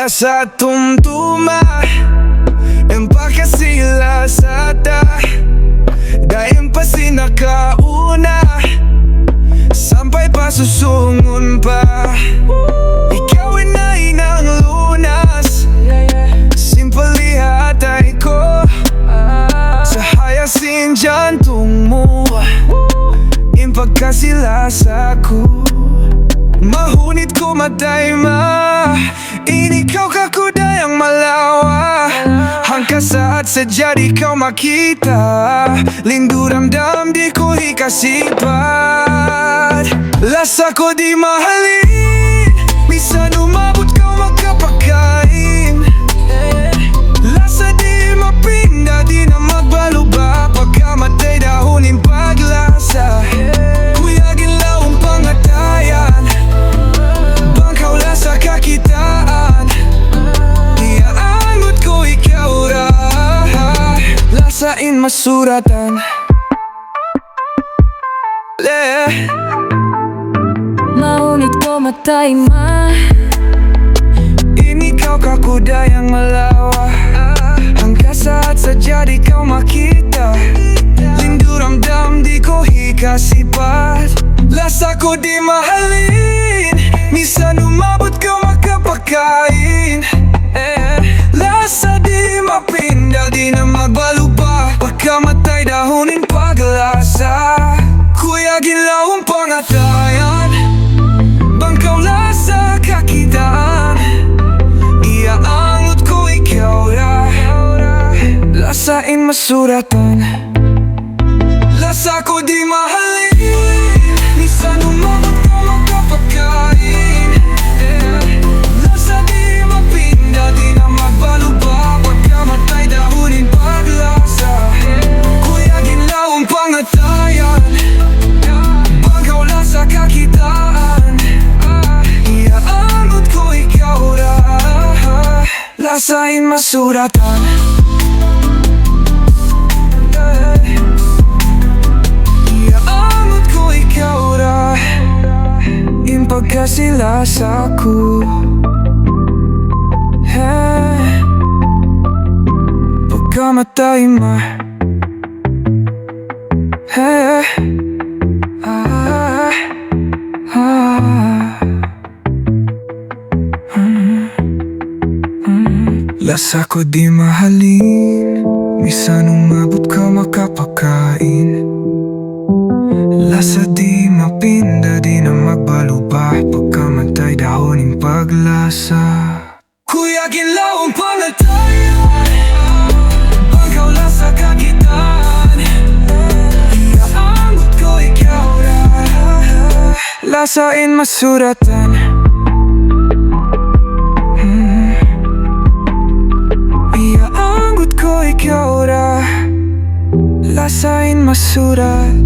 Lasa tumtuma Empakasilasata Daim pa sinakauna Sampai pa susungon pa Ikaw ay ng lunas Simply hatay ko Sa hayasin jantung mo Impagkasilasa ko Mahunit kumatay ma Inikaw kakudayang malawa Hangkasaat sadya di kau makita Lindu ramdam di ko ikasipat Lasa ko di mahalin Minsan umabot kau magkapakain Lasa di mapinda di na magbaluba Pagkamatay dahunin paglasa Kuya ginlawang pangatayan Bangkaw lasa kakitaan Iaangot ko ikaw ra Lasain masuratan Maunit ko matay ma Inikaw kakudayang malawa Hangkasaat sadya di kau makita Lindu ramdam di ko hikasipat Lasa ko di mahalin Minsan umabot kau makapakain Lasa di mapinda di na magbaluba Pagkamatay dahunin paglasa Kuya ginlawang pangatayan Bangkaw lasa kakitaan Iaangot ko ikaw ra Lasain masuratan Lasa ko di mahalin Minsan umabot ka magkapakain Lasa di mapinda di na magbaluba Pagkamatay dahunin paglasa Kuya ginlawang pangatayan Bangkaw lasa kakitaan Iaangot ko ikaw ra Lasain masuratan Iaangot ko ikaw ra Impagkasilasa ko Pagkamatay ma Lasa ko di mahalin Minsan umabot ka makapakain Lasa di mapinda di na magbaluba Pagkamatay dahonin paglasa Kuya ginlawang pangatayan Bangkaw lasa kakitaan Iaangot ko ikaw ra Lasain masuratan Iaangot ko ikaw ra Lasain masurat